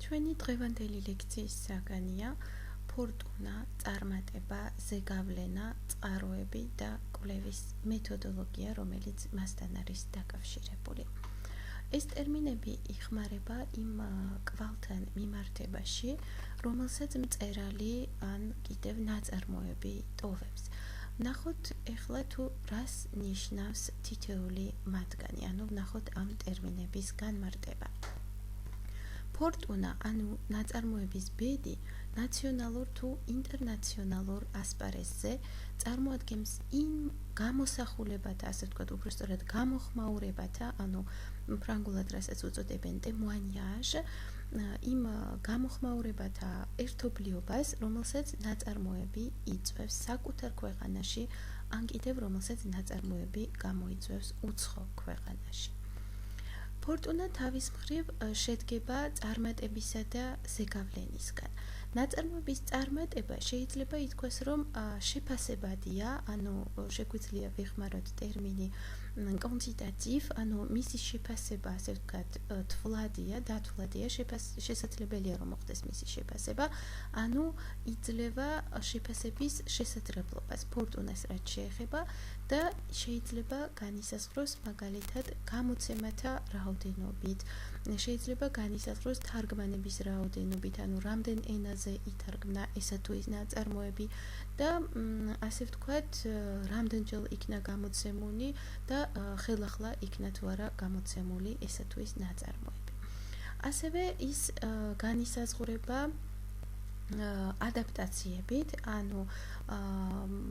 ჩვენი დღევანდელი ლექციის საგანია ფორტუნა, წარმატება, ზეგავლენა, წყაროები და კვლევის მეთოდოლოგია, რომელიც მასთან არის დაკავშირებული. ეს ტერმინები იხმარება იმ კვალთან მიმართებაში, რომელსაც მწერალი ან კიდევ ნაწარმოები ტოვებს. ვნახოთ ეხლა თუ რას ნიშნავს თითოეული მათგანი, ანუ ვნახოთ ამ ტერმინების განმარტება. ფორტუნა, ანუ ნაწარმოების ბედი, ნაციონალურ თუ ინტერნაციონალურ ასპარეზზე წარმოადგენს იმ გამოსახულებათა, ასე ვთქვათ, უბრალოდ გამოხმაურებათა, ანუ ფრანგულად რასაც უწოდებენ ტემუანიაჟ, იმ გამოხმაურებათა ერთობლიობას, რომელსაც ნაწარმოები იწვევს საკუთარ ქვეყანაში, ან კიდევ რომელსაც ნაწარმოები გამოიწვევს უცხო ქვეყანაში. ფორტუნა თავის მხრივ შედგება წარმატებისა და ზეგავლენისგან. ნაწარმოების წარმატება შეიძლება ითქვას, რომ შეფასებადია, ანუ შეგვიძლია ვიხმაროთ ტერმინი quantitative, ანუ მისი შეფასება, ასე ვთქვათ, თვლადია, დათვლადია, შესაძლებელია რომ მოხდეს მისი შეფასება, ანუ იძლევა შეფასების შესაძლებლობას ფორტუნას რაც შეეხება და შეიძლება განისაზღვროს მაგალითად გამოცემათა რაოდენობით, შეიძლება განისაზღვროს თარგმანების რაოდენობით, ანუ რამდენ ენაზე ითარგმნა ესა თუ ის ნაწარმოები და ასე ვთქვათ, რამდენჯერ იქნა გამოცემული და ხელახლა იქნა თუ არა გამოცემული ესა თუ ის ნაწარმოები. ასევე ის განისაზღვრება ადაპტაციებით, ანუ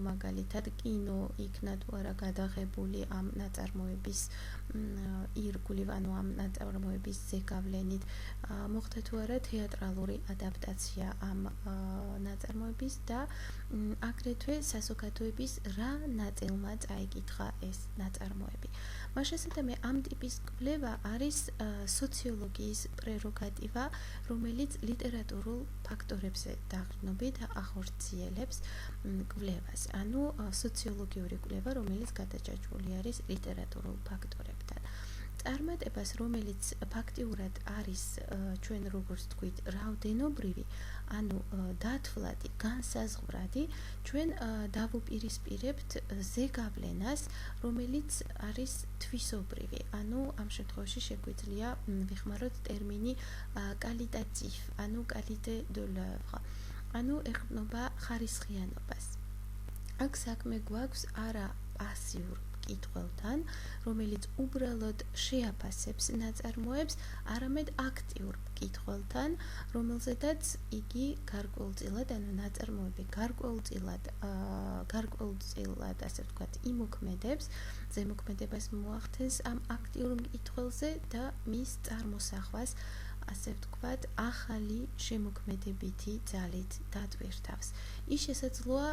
მაგალითად კინო იქნა თუ არა გადაღებული ამ ნაწარმოების ირგვლივ, ანუ ამ ნაწარმოების ზეგავლენით, მოხდა თუ არა თეატრალური ადაპტაცია ამ ნაწარმოების და აგრეთვე საზოგადოების რა ნაწილმა წაიკითხა ეს ნაწარმოები. მას შესაბამისად, ამ ტიპის კვლევა არის სოციოლოგიის პრეროგატივა, რომელიც ლიტერატურულ ფაქტორებზე დაყრდნობით ახორციელებს კვლევას, ანუ სოციოლოგიური კვლევა, რომელიც გადაჭაჭვული არის ლიტერატურულ ფაქტორებთან. წარმატებას, რომელიც ფაქტიურად არის ჩვენ როგორც ვთქვით, რაოდენობრივი, ანუ დათვლადი, განსაზღვრადი, ჩვენ დავუპირისპირებთ ზეგავლენას, რომელიც არის თვისობრივი, ანუ ამ შემთხვევაში შეგვიძლია ვიხმაროთ ტერმინი qualitatif, ანუ qualité de l'œuvre, ანუ ეყრდნობა ხარისხიანობას. აქ საქმე გვაქვს არა პასიურ მკითხველთან, რომელიც უბრალოდ შეაფასებს ნაწარმოებს, არამედ აქტიურ მკითხველთან, რომელზედაც იგი გარკვეულწილად, ანუ ნაწარმოები გარკვეულწილად, ასე ვთქვათ, იმოქმედებს, ზემოქმედებას მოახდენს ამ აქტიურ მკითხველზე და მის წარმოსახვას, ასე ვთქვათ, ახალი შემოქმედებითი ძალით დატვირთავს. ის შესაძლოა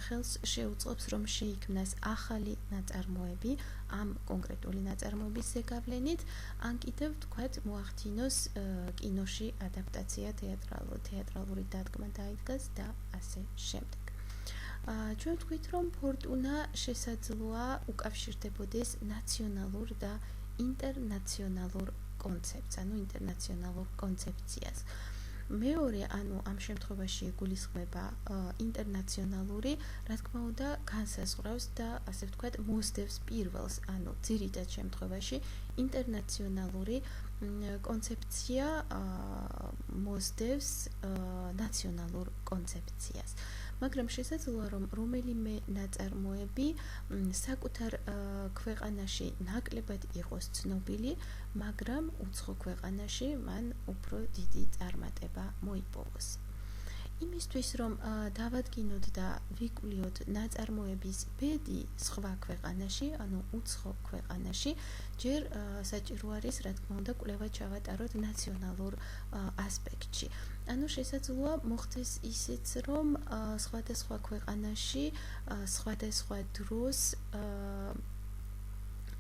ხელს შეუწყობს, რომ შეიქმნას ახალი ნაწარმოები ამ კონკრეტული ნაწარმოების ზეგავლენით, ან კიდევ ვთქვათ, მოახდინოს კინოში ადაპტაცია, თეატრალური დადგმა დაიდგას და ასე შემდეგ. ჩვენ ვთქვით, რომ ფორტუნა შესაძლოა უკავშირდებოდეს ნაციონალურ და ინტერნაციონალურ კონცეფტს, ანუ ინტერნაციონალურ კონცეფციას. მეორე, ანუ ამ შემთხვევაში იგულისხმება ინტერნაციონალური, რა თქმა უნდა, განსაზღვრავს და ასე ვთქვათ, მოსდევს პირველს, ანუ ძირითად შემთხვევაში ინტერნაციონალური კონცეფცია მოსდევს ნაციონალურ კონცეფციას. მაგრამ შესაძლოა, რომ რომელიმე ნაწარმოები საკუთარ ქვეყანაში ნაკლებად იყოს ცნობილი, მაგრამ უცხო ქვეყანაში მან უფრო დიდი წარმატება მოიპოვოს. იმისთვის, რომ დავადგინოთ და ვიკვლიოთ ნაწარმოების ბედი სხვა ქვეყანაში, ანუ უცხო ქვეყანაში, ჯერ საჭირო არის, რა თქმა უნდა, კვლევა ჩავატაროთ ნაციონალურ ასპექტში. ანუ შესაძლოა მოხდეს ისიც, რომ სხვადასხვა ქვეყანაში, სხვადასხვა დროს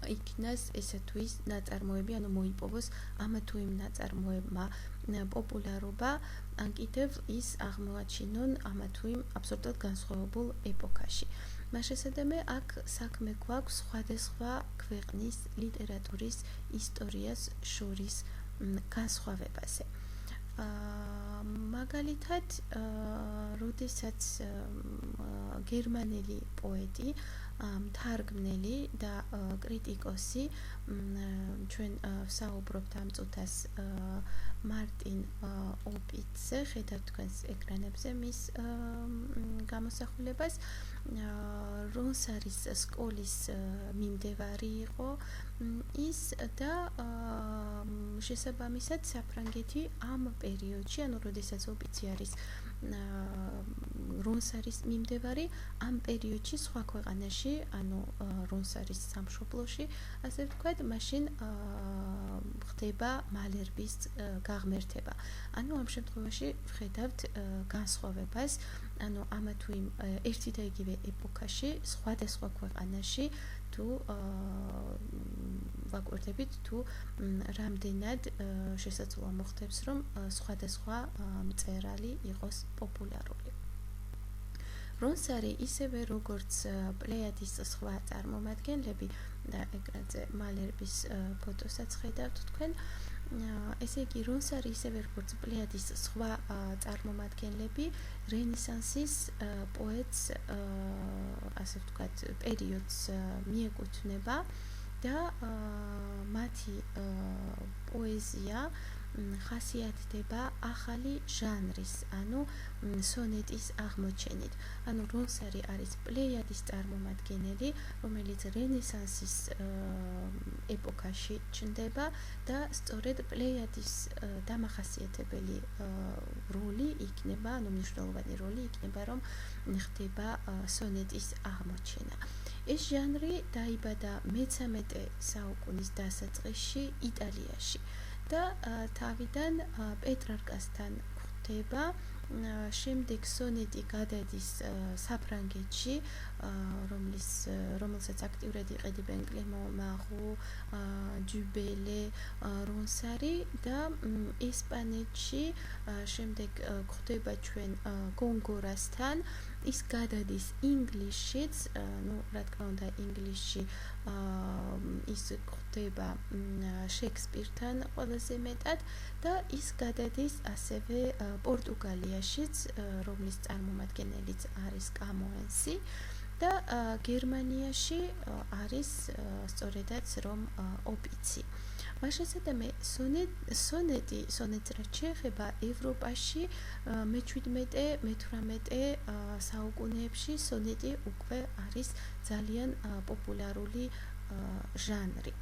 იქნას ესა თუ ის ნაწარმოები, ანუ მოიპოვოს ამა თუ იმ ნაწარმოებმა პოპულარობა, ან კიდევ ის აღმოაჩინონ ამა თუ იმ აბსოლუტურად განსხვავებულ ეპოქაში. მას შესაბამისად, აქ საქმე გვაქვს სხვადასხვა ქვეყნის ლიტერატურის ისტორიას შორის განსხვავებაზე. მაგალითად, როდესაც გერმანელი პოეტი, მთარგმნელი და კრიტიკოსი ჩვენ ვსაუბრობთ ამ წუთას მარტინ ოპიცზე, ხედავთ თქვენს ეკრანებზე მის გამოსახულებას. რონსარის სკოლის მიმდევარი იყო ის და შესაბამისად საფრანგეთი ამ პერიოდში, ანუ როდესაც ოპიცი არის რონსარის მიმდევარი, ამ პერიოდში სხვა ქვეყანაში, ანუ რონსარის სამშობლოში, ასე ვთქვათ, მაშინ ხდება მალერბის გაღმერთება. ანუ ამ შემთხვევაში ვხედავთ განსხვავებას, ანუ ამა თუ იმ ერთი და იგივე ეპოქაში, სხვადასხვა ქვეყანაში თუ ვაკვირდებით თუ რამდენად შესაძლოა მოხდებს, რომ სხვადასხვა მწერალი იყოს პოპულარული. რონსარი ისევე როგორც პლეიადის სხვა წარმომადგენლები და ეკრანზე მალერბის ფოტოსაც ხედავთ თქვენ, ესე იგი რონსარი ისევე როგორც პლეიადის სხვა წარმომადგენლები რენესანსის პოეტს ასე ვთქვათ პერიოდს მიეკუთვნება და მათი პოეზია ხასიათდება ახალი ჟანრის, ანუ სონეტის აღმოჩენით. ანუ რონსარი არის პლეიადის წარმომადგენელი, რომელიც რენესანსის ეპოქაში ჩნდება და სწორედ პლეიადის დამახასიათებელი როლი იქნება, ანუ მნიშვნელოვანი როლი იქნება, რომ ხდება სონეტის აღმოჩენა. ეს ჟანრი დაიბადა მე-13 საუკუნის დასაწყისში იტალიაში და თავიდან პეტრარკასთან გვხვდება, შემდეგ სონეტი გადადის საფრანგეთში, რომელსაც აქტიურად იყენებენ კლემონ მარუ, დუბელე, რონსარი და ესპანეთში შემდეგ გვხვდება ჩვენ გონგორასთან, ის გადადის ინგლისშიც, ну, რა თქმა უნდა, ინგლისში ის გვხვდება შექსპირთან ყველაზე მეტად და ის გადადის ასევე პორტუგალიაშიც, რომლის წარმომადგენელიც არის კამოენსი და გერმანიაში არის სწორედაც რომ ოპიცი. მაშასადამე სონეტს რაც შეეხება ევროპაში მე-17-მე-18 საუკუნეებში სონეტი უკვე არის ძალიან პოპულარული ჟანრი.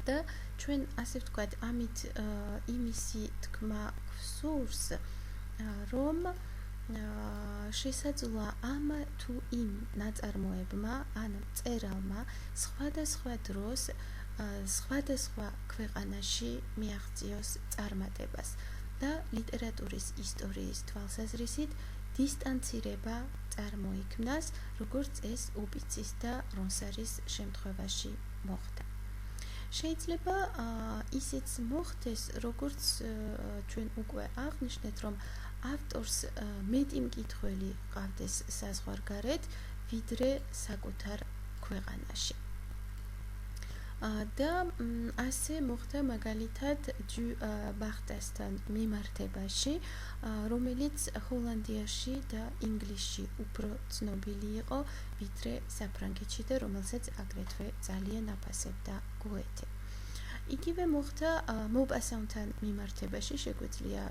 და ჩვენ ასე ვთქვათ, ამით იმისი თქმა გვსურს, რომ შესაძლოა ამ თუ იმ ნაწარმოებმა, ან მწერალმა სხვადასხვა დროს სხვადასხვა ქვეყანაში მიაღწიოს წარმატებას და ლიტერატურის ისტორიის თვალსაზრისით დისტანცირება წარმოიქმნას, როგორც ეს ოპიცის და რონსარის შემთხვევაში მოხდა. შეიძლება ისიც მოხდეს, როგორც ჩვენ უკვე აღვნიშნეთ, რომ ავტორს მეტი მკითხველი ყავდეს საზღვარგარეთ, ვიდრე საკუთარ ქვეყანაში. და ასე მოხდა მაგალითად ჯუ ბახტასთან მიმართებაში, რომელიც ჰოლანდიაში და ინგლისში უფრო ცნობილი იყო, ვიდრე საფრანგეთში და რომელსაც აგრეთვე ძალიან აფასებდა გოეთე. იგივე მოხდა მოპასანთან მიმართებაში, შეგვიძლია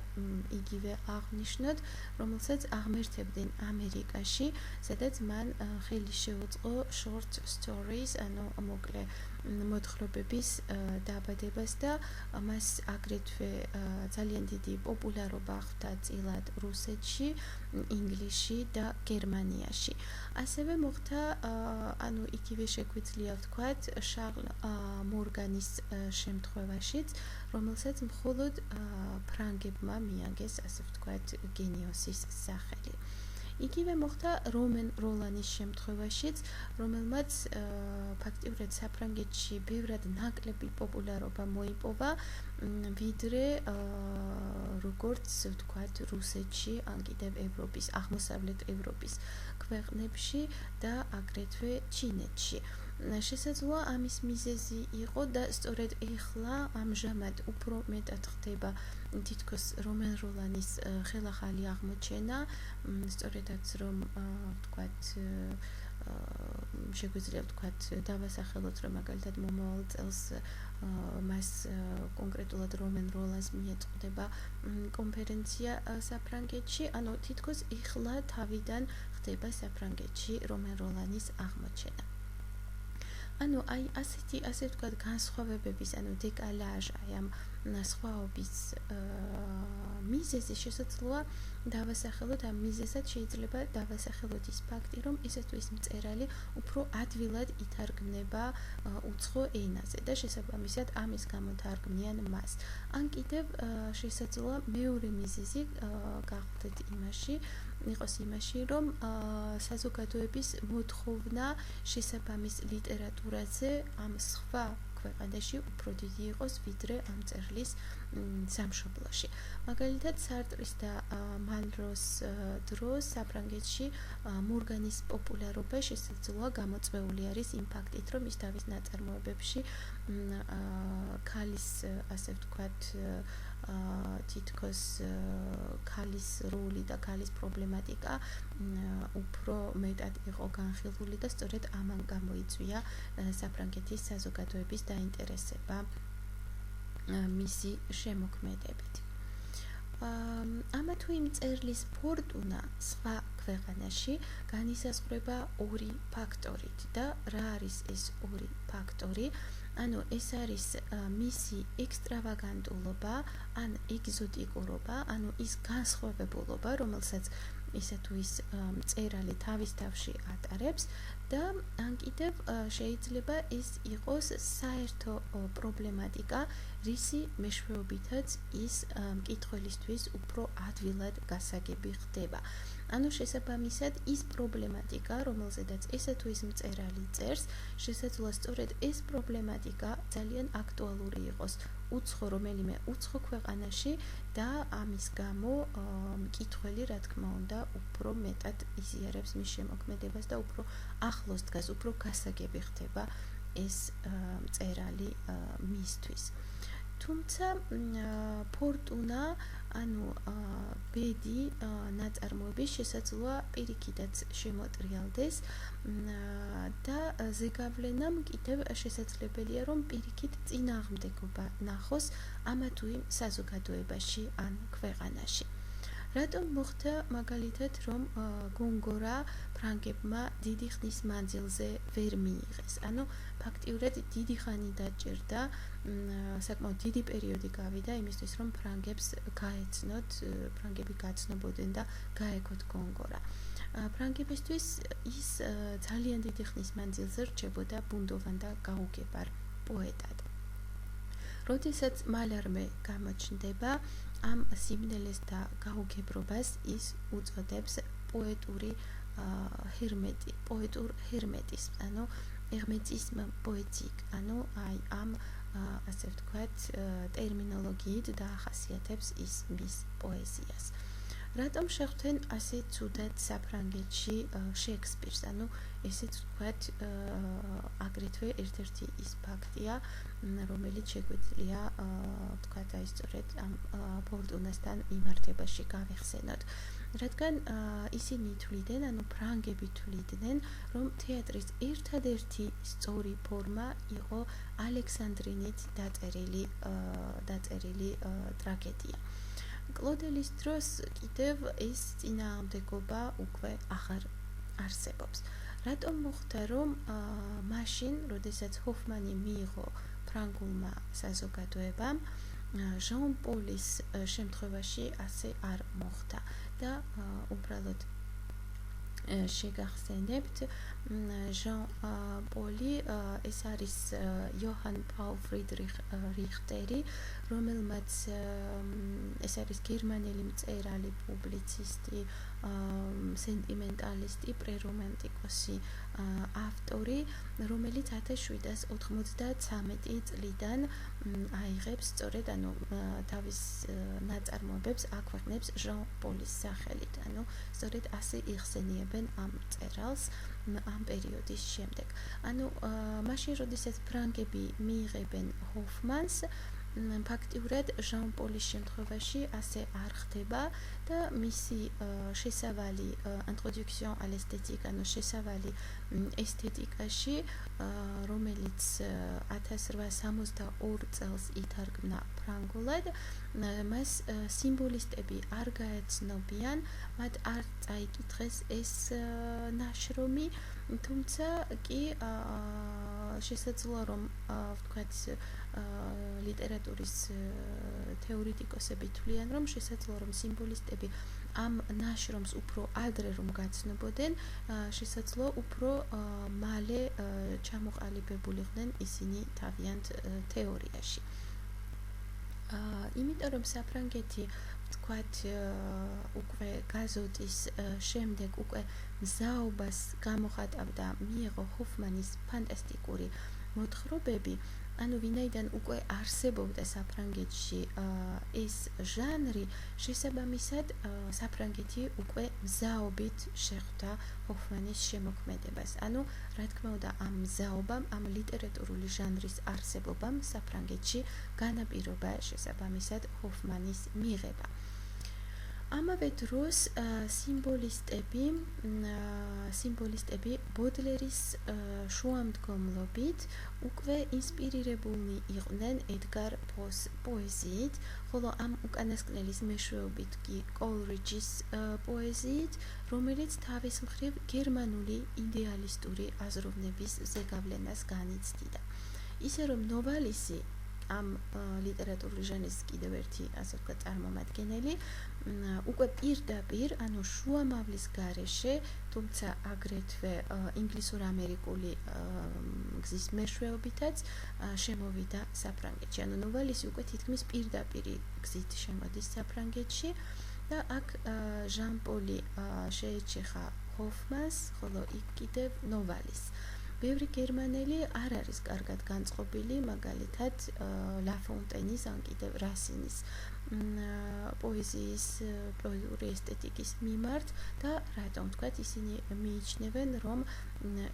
იგივე აღვნიშნოთ, რომელსაც აღმერთებდნენ ამერიკაში, სადაც მან ხელი შეუწყო short stories, ანუ მოკლე მოთხრობების დაბადებას და მას აგრეთვე ძალიან დიდი პოპულარობა ხვდა წილად რუსეთში, ინგლისში და გერმანიაში. ასევე მოხდა, ანუ იგივე შეგვიძლია ვთქვათ, შარლ მორგანის შემთხვევაშიც, რომელსაც მხოლოდ ფრანგებმა მიაგეს, ასე ვთქვათ, გენიოსის სახელი. იგივე მოხდა რომენ როლანის შემთხვევაშიც, რომელმაც ფაქტიურად საფრანგეთში ბევრად ნაკლები პოპულარობა მოიპოვა, ვიდრე როგორც ვთქვათ რუსეთში, ან კიდევ აღმოსავლეთ ევროპის ქვეყნებში და აგრეთვე ჩინეთში. შესაძლოა ამის მიზეზი იყო და სწორედ ეხლა ამჟამად უფრო მეტად ხდება თითქოს რომენ როლანის ხელახალი აღმოჩენა, სწორედაც რომ ვთქვათ შეგვიძლია ვთქვათ დავასახელოთ რომ მაგალითად მომავალ წელს მას კონკრეტულად რომენ როლანს მიეწყდება კონფერენცია საფრანგეთში, ანუ თითქოს ეხლა თავიდან ხდება საფრანგეთში რომენ როლანის აღმოჩენა. ანუ აი ასე ვთქვათ განსხვავებების, ანუ დეკალაჟ, აი ამ სხვაობის მიზეზი შესაძლოა დავასახელოთ, ამ მიზეზად შეიძლება დავასახელოთ ის ფაქტი, რომ ესე თუ ის მწერალი უფრო ადვილად ითარგმნება უცხო ენაზე და შესაბამისად ამის გამო თარგმნიან მას. ან კიდევ შესაძლოა მეორე მიზეზი იყოს იმაში, რომ საზოგადოების მოთხოვნა შესაბამის ლიტერატურაზე ამ სხვა ქვეყანაში უფრო დიდი იყოს ვიდრე ამ მწერლის სამშობლოში. მაგალითად, სარტრის და მალროს დროს საფრანგეთში მორგანის პოპულარობა შესაძლოა გამოწვეული არის იმ ფაქტით, რომ ის თავის ნაწარმოებებში ქალის, ასე ვთქვათ, თითქოს ქალის როლი და ქალის პრობლემატიკა უფრო მეტად იყო განხილული და სწორედ ამან გამოიწვია საფრანგეთის საზოგადოების დაინტერესება მისი შემოქმედებით. ამა თუ იმ მწერლის ფორტუნა სხვა ქვეყანაში განისაზღვრება ორი ფაქტორით და რა არის ეს ორი ფაქტორი? ანუ ეს არის მისი ექსტრავაგანტულობა, ან ეგზოტიკურობა, ანუ ის განსხვავებულობა, რომელსაც ისე თუ ის მწერალი თავის თავში ატარებს და ან კიდევ შეიძლება ეს იყოს საერთო პრობლემატიკა, რისი მეშვეობითაც ის მკითხველისთვის უფრო ადვილად გასაგები ხდება. ანუ შესაბამისად ის პრობლემატიკა, რომელზედაც ესე თუ ის მწერალი წერს, შესაძლოა სწორედ ეს პრობლემატიკა ძალიან აქტუალური იყოს რომელიმე უცხო ქვეყანაში და ამის გამო მკითხველი, რა თქმა უნდა, უფრო მეტად იზიარებს მის შემოქმედებას და უფრო ახლოს დგას, უფრო გასაგები ხდება ეს მწერალი მისთვის. თუმცა ფორტუნა, ანუ ბედი ნაწარმოების შესაძლოა პირიქითაც შემოტრიალდეს და ზეგავლენამ კიდევ შესაძლებელია, რომ პირიქით წინააღმდეგობა ნახოს ამა თუ იმ საზოგადოებაში ან ქვეყანაში. რატომ მოხდა მაგალითად, რომ გონგორა ფრანგებმა დიდი ხნის მანძილზე ვერ მიიღეს? ანუ ფაქტიურად დიდი ხანი დაჭირდა, საკმაოდ დიდი პერიოდი გავიდა იმისთვის, რომ ფრანგებს გაეცნოთ, ფრანგები გაცნობოდნენ და გაეკოთ გონგორა. ფრანგებისთვის ის ძალიან დიდი ხნის მანძილზე რჩებოდა ბუნდოვან და გაუგებარ პოეტად. როდესაც მალარმე გამოჩნდება, ამ სიმნელეს და გაუგებრობას ის უწოდებს პოეტურ ჰერმეტიზმს, ანუ ჰერმეტიზმ პოეტიკ, ანუ აი ამ ასე ვთქვათ ტერმინოლოგიით დაახასიათებს ის მის პოეზიას. რატომ შეხვდნენ ასე ცუდად საფრანგეთში შექსპირს? ანუ ესეც ვთქვათ აგრეთვე ერთ-ერთი ის ფაქტია, რომელიც შეგვიძლია ვთქვათ აი სწორედ ამ ფორტუნასთან მიმართებაში გავეხსენოთ. რადგან ისინი თვლიდნენ, ანუ ფრანგები თვლიდნენ, რომ თეატრის ერთადერთი სწორი ფორმა იყო ალექსანდრინით დაწერილი ტრაგედია. კლოდეს დროს კიდევ ეს წინააღმდეგობა უკვე აღარ არსებობს. რატომ მოხდა, რომ მაშინ, როდესაც ჰოფმანი მიიღო ფრანგულმა საზოგადოებამ, ჟან პოლის შემთხვევაში ასე არ მოხდა და უბრალოდ შეგახსენებთ, ჟან პოლი ეს არის იოჰან პაულ ფრიდრიხ რიხტერი, რომელმაც ეს არის გერმანელი მწერალი, პუბლიცისტი, სენტიმენტალისტი, პრერომანტიკოსი ავტორი, რომელიც 1793 წლიდან აიღებს სწორედ თავის ნაწარმოებებს აქვეყნებს ჟან პოლის სახელით. სწორედ ასე იხსენიებენ ამ მწერალს ამ პერიოდის შემდეგ. მაშინ როდესაც ფრანგები მიიღებენ ჰოფმანს, ფაქტიურად ჟან პოლის შემთხვევაში ასე არ ხდება და მისი შესავალი introduction à l'esthétique, შესავალი ესთეტიკაში, რომელიც 1862 წელს ითარგმნა ფრანგულად, მას სიმბოლისტები არ გაეცნობიან, მათ არ წაიკითხეს ეს ნაშრომი, თუმცა კი შესაძლოა რომ ვთქვათ ლიტერატურის თეორეტიკოსები თვლიან, რომ შესაძლოა რომ სიმბოლისტები ამ ნაშრომს უფრო ადრე რომ გაცნობოდნენ, შესაძლოა უფრო მალე ჩამოყალიბებულიყვნენ ისინი თავიანთ თეორიაში. იმიტომ რომ საფრანგეთი ვთქვათ უკვე გაზოტის შემდეგ უკვე მზაობას გამოხატავდა, მიიღო ჰოფმანის ფანტასტიკური მოთხრობები, ვინაიდან უკვე არსებობდა საფრანგეთში ეს ჟანრი, შესაბამისად საფრანგეთი უკვე მზაობით შეხვდა ჰოფმანის შემოქმედებას. რა თქმა უნდა, ამ მზაობამ, ამ ლიტერატურული ჟანრის არსებობამ საფრანგეთში განაპირობა შესაბამისად ჰოფმანის მიღება. ამავე დროს სიმბოლისტები ბოდლერის შუამდგომლობით უკვე ინსპირირებულნი იყვნენ ედგარ პოს პოეზიით, ხოლო ამ უკანასკნელის მეშვეობით კი კოლრიჯის პოეზიით, რომელიც თავის მხრივ გერმანული იდეალისტური აზროვნების ზეგავლენას განიცდიდა. ისე რომ ნოვალისი ამ ლიტერატურული ჟანრის კიდევ ერთი ასე ვთქვათ წარმომადგენელი, უკვე პირდაპირ, შუამავლის გარეშე, თუმცა აგრეთვე ინგლისურ-ამერიკული გზის მეშვეობითაც შემოვიდა საფრანგეთში. ნოვალისი უკვე თითქმის პირდაპირი გზით შემოდის საფრანგეთში და აქ ჟან პოლი შეეჩეხა ჰოფმანს, ხოლო იქ კიდევ ნოვალის. ბევრი გერმანელი არ არის კარგად განწყობილი, მაგალითად ლაფონტენის ან კიდევ რასინის პოეზიის პოეზიური ესთეტიკის მიმართ და რატომ ვთქვათ, ისინი მიიჩნევენ, რომ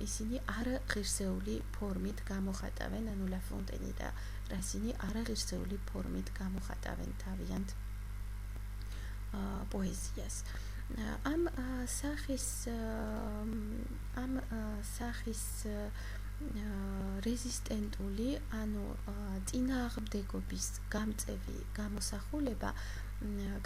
ისინი არაღირსეული ფორმით გამოხატავენ, ლაფონტენი და რასინი არაღირსეული ფორმით გამოხატავენ თავიანთ პოეზიას. ამ სახის რეზისტენტული, წინააღმდეგობის გამწევი გამოსახულება,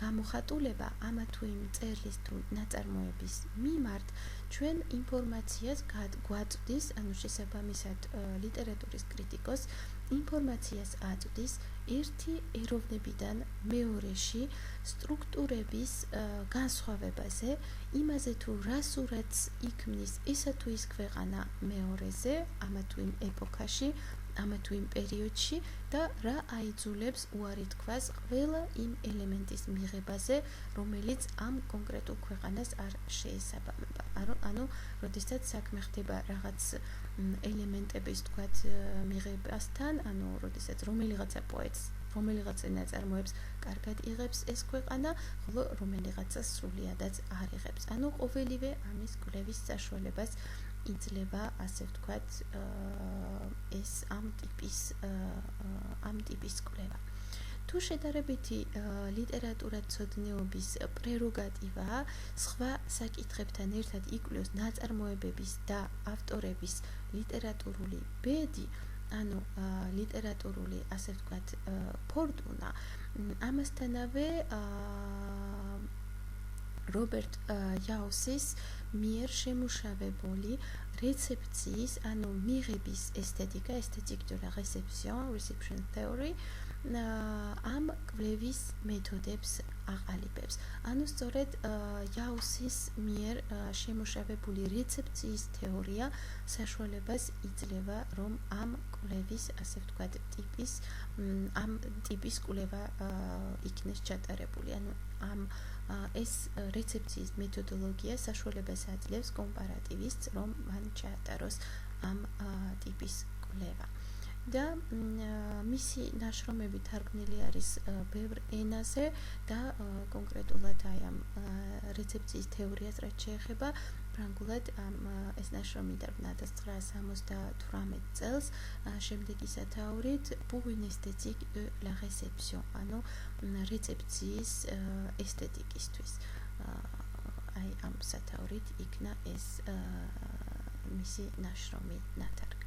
გამოხატულება ამა თუ იმ მწერლის თუ ნაწარმოების მიმართ ჩვენ ინფორმაციას გვაწვდის, შესაბამისად ლიტერატურის კრიტიკოს ინფორმაციას აწვდის ერთი ეროვნებიდან მეორეში სტრუქტურების განსხვავებაზე, იმაზე თუ რა სურათს იქმნის ესა თუ ის ქვეყანა მეორეზე, ამა თუ იმ ეპოქაში, ამა თუ იმ პერიოდში და რა აიძულებს უარი თქვას ყველა იმ ელემენტის მიღებაზე, რომელიც ამ კონკრეტულ ქვეყანას არ შეესაბამება. როდესაც საქმე ხდება რაღაც ელემენტების თქვათ მიღებასთან, როდესაც რომელიღაცა პოეტს, რომელიღაცა ნაწარმოებს კარგად იღებს ეს ქვეყანა, ხოლო რომელიღაცა სრულიადაც არ იღებს. ყოველივე ამის კვლევის საშუალებას იძლევა, ასე ვთქვათ, ეს ამ ტიპის კვლევა. თუ შედარებითი ლიტერატურაცოდნეობის პრეროგატივაა სხვა საკითხებთან ერთად იკვლევს ნაწარმოებების და ავტორების ლიტერატურული ბედი, ლიტერატურული, ასე ვთქვათ, ფორტუნა, ამასთანავე რობერტ იაუსის მიერ შემუშავებული რეცეფციის, მიღების ესთეტიკა, esthétique de la réception, reception theory, ამ კვლევის მეთოდებს აყალიბებს. ანუ სწორედ იაუსის მიერ შემუშავებული რეცეპციის თეორია საშუალებას იძლევა, რომ ამ კვლევის, ასე ვთქვათ, ტიპის კვლევა იქნეს ჩატარებული. ანუ ეს რეცეპციის მეთოდოლოგია საშუალებას აძლევს კომპარატივისტს, რომ მან ჩაატაროს ამ ტიპის კვლევა. და მისი ნაშრომები თარგმნილი არის ბევრ ენაზე და კონკრეტულად აი ამ რეცეპციის თეორიას რაც შეეხება ფრანგულად ეს ნაშრომი დაბრუნდა 1978 წელს შემდეგი სათაურით pour une esthétique de la réception ანუ რეცეპციის ესთეტიკისთვის აი ამ სათაურით იქნა ეს მისი ნაშრომი ნათარგმნი